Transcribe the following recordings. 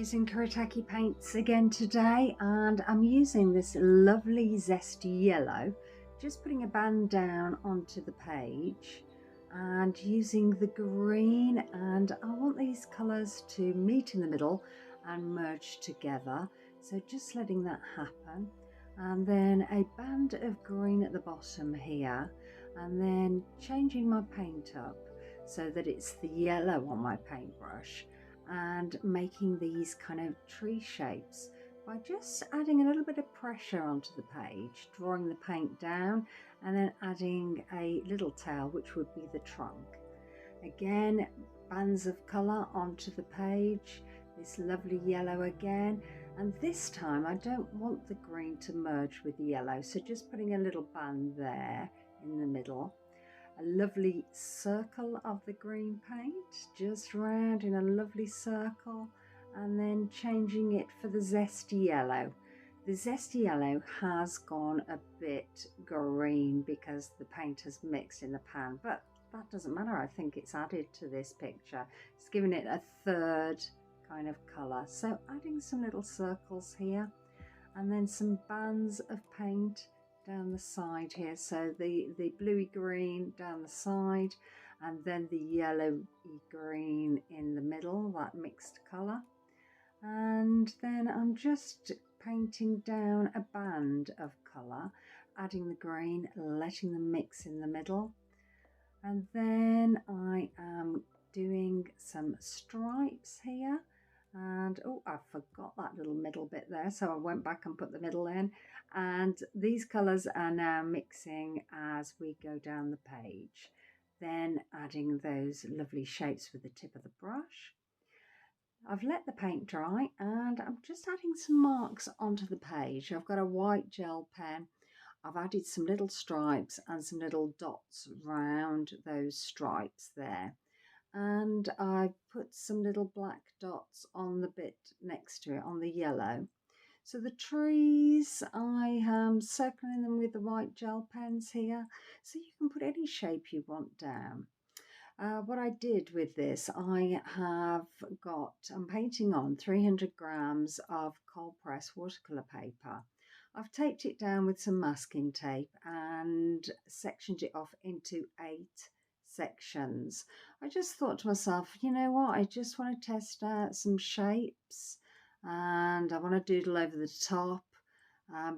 using Kuretake paints again today, and I'm using this lovely zesty yellow, just putting a band down onto the page and using the green, and I want these colours to meet in the middle and merge together, so just letting that happen. And then a band of green at the bottom here, and then changing my paint up so that it's the yellow on my paintbrush, and making these kind of tree shapes by just adding a little bit of pressure onto the page, drawing the paint down and then adding a little tail, which would be the trunk. Again, bands of colour onto the page, this lovely yellow again, and this time I don't want the green to merge with the yellow, so just putting a little band there in the middle. A lovely circle of the green paint, just round in a lovely circle, and then changing it for the zesty yellow. The zesty yellow has gone a bit green because the paint has mixed in the pan, but that doesn't matter. I think it's added to this picture. It's given it a third kind of colour. So adding some little circles here, and then some bands of paint down the side here, so the bluey green down the side, and then the yellowy green in the middle, that mixed colour. And then I'm just painting down a band of colour, adding the green, letting them mix in the middle. And then I am doing some stripes here. And oh, I forgot that little middle bit there, so I went back and put the middle in, and these colours are now mixing as we go down the page, then adding those lovely shapes with the tip of the brush. I've let the paint dry and I'm just adding some marks onto the page. I've got a white gel pen. I've added some little stripes and some little dots round those stripes there. And I put some little black dots on the bit next to it, on the yellow. So the trees, I am circling them with the white gel pens here, so you can put any shape you want down. What I did with this, I'm painting on 300 grams of cold press watercolor paper. I've taped it down with some masking tape and sectioned it off into 8 sections. I just thought to myself, you know what, I just want to test out some shapes and I want to doodle over the top,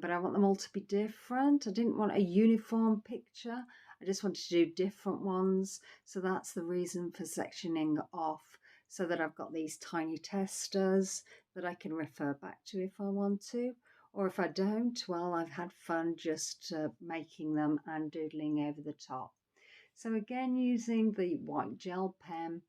but I want them all to be different. I didn't want a uniform picture. I just wanted to do different ones. So that's the reason for sectioning off, so that I've got these tiny testers that I can refer back to if I want to. Or if I don't, well, I've had fun just making them and doodling over the top. So again, using the white gel pen,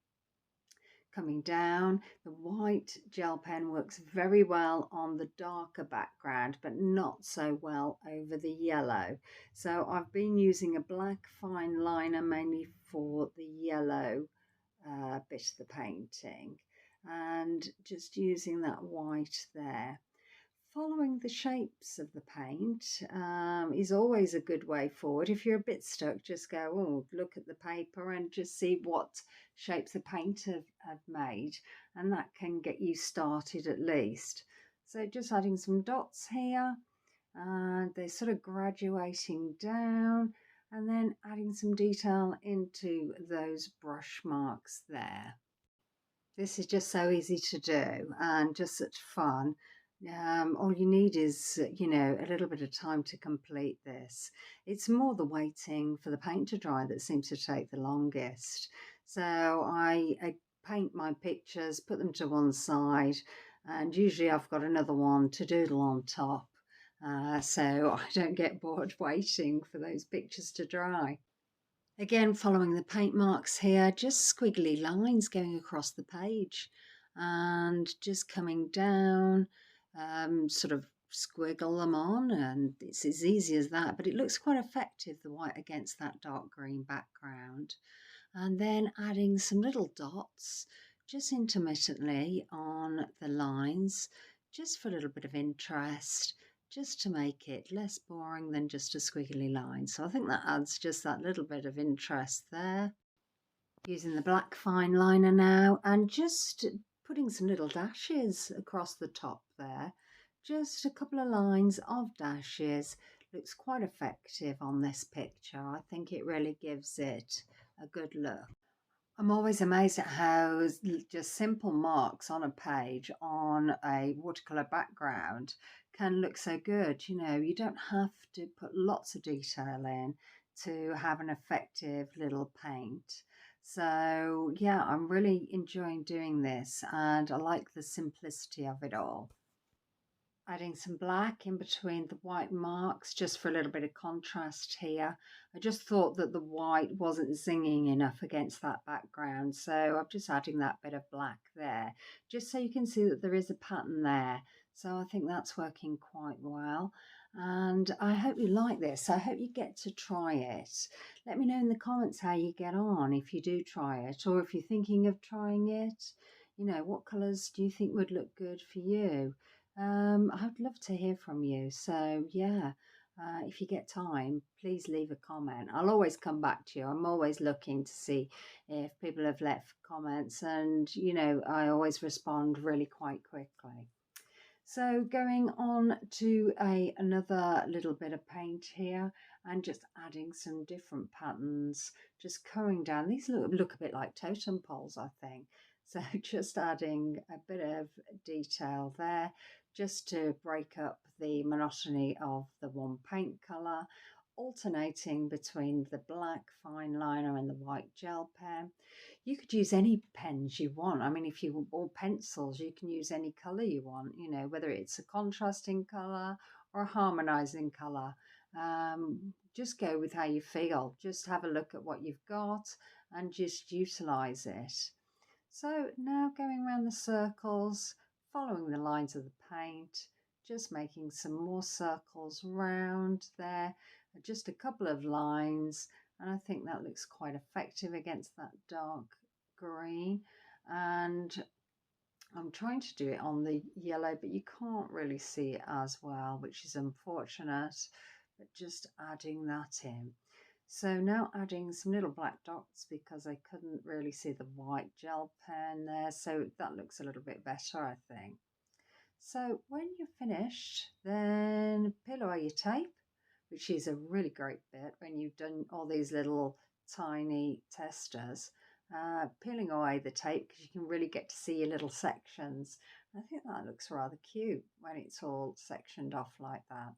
coming down, the white gel pen works very well on the darker background, but not so well over the yellow. So I've been using a black fine liner mainly for the yellow bit of the painting, and just using that white there. Following the shapes of the paint is always a good way forward. If you're a bit stuck, just go, oh, look at the paper and just see what shapes the paint have made, and that can get you started at least. So just adding some dots here, and they're sort of graduating down, and then adding some detail into those brush marks there. This is just so easy to do and just such fun. All you need is, you know, a little bit of time to complete this. It's more the waiting for the paint to dry that seems to take the longest. So I paint my pictures, put them to one side, and usually I've got another one to doodle on top, so I don't get bored waiting for those pictures to dry. Again, following the paint marks here, just squiggly lines going across the page and just coming down, sort of squiggle them on, and it's as easy as that, but it looks quite effective, the white against that dark green background. And then adding some little dots just intermittently on the lines, just for a little bit of interest, just to make it less boring than just a squiggly line. So I think that adds just that little bit of interest there. Using the black fine liner now and just putting some little dashes across the top there. Just a couple of lines of dashes. Looks quite effective on this picture. I think it really gives it a good look. I'm always amazed at how just simple marks on a page on a watercolor background can look so good. You know, you don't have to put lots of detail in to have an effective little paint. So yeah, I'm really enjoying doing this and I like the simplicity of it all. Adding some black in between the white marks just for a little bit of contrast here. I just thought that the white wasn't zinging enough against that background, so I'm just adding that bit of black there just so you can see that there is a pattern there. So I think that's working quite well, and I hope you like this. I hope you get to try it. Let me know in the comments how you get on if you do try it, or if you're thinking of trying it. You know, what colours do you think would look good for you? I'd love to hear from you. So, yeah, if you get time, please leave a comment. I'll always come back to you. I'm always looking to see if people have left comments, and you know, I always respond really quite quickly. So going on to another little bit of paint here and just adding some different patterns, just going down. These look a bit like totem poles, I think. So just adding a bit of detail there just to break up the monotony of the one paint colour, alternating between the black fine liner and the white gel pen. You could use any pens you want. I mean, if you or pencils, you can use any color you want, you know, whether it's a contrasting color or a harmonizing color. Just go with how you feel. Just have a look at what you've got and just utilize it. So now going around the circles, following the lines of the paint, just making some more circles round there, just a couple of lines, and I think that looks quite effective against that dark green. And I'm trying to do it on the yellow, but you can't really see it as well, which is unfortunate, but just adding that in. So now adding some little black dots because I couldn't really see the white gel pen there. So that looks a little bit better, I think. So when you're finished, then peel away your tape, which is a really great bit when you've done all these little tiny testers. Peeling away the tape because you can really get to see your little sections. I think that looks rather cute when it's all sectioned off like that.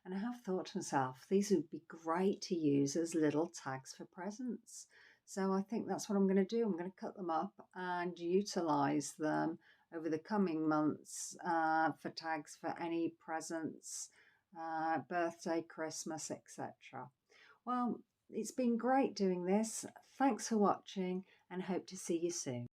And I have thought to myself, these would be great to use as little tags for presents. So I think that's what I'm going to do. I'm going to cut them up and utilize them over the coming months for tags for any presents, birthday, Christmas, etc. Well, it's been great doing this. Thanks for watching and hope to see you soon.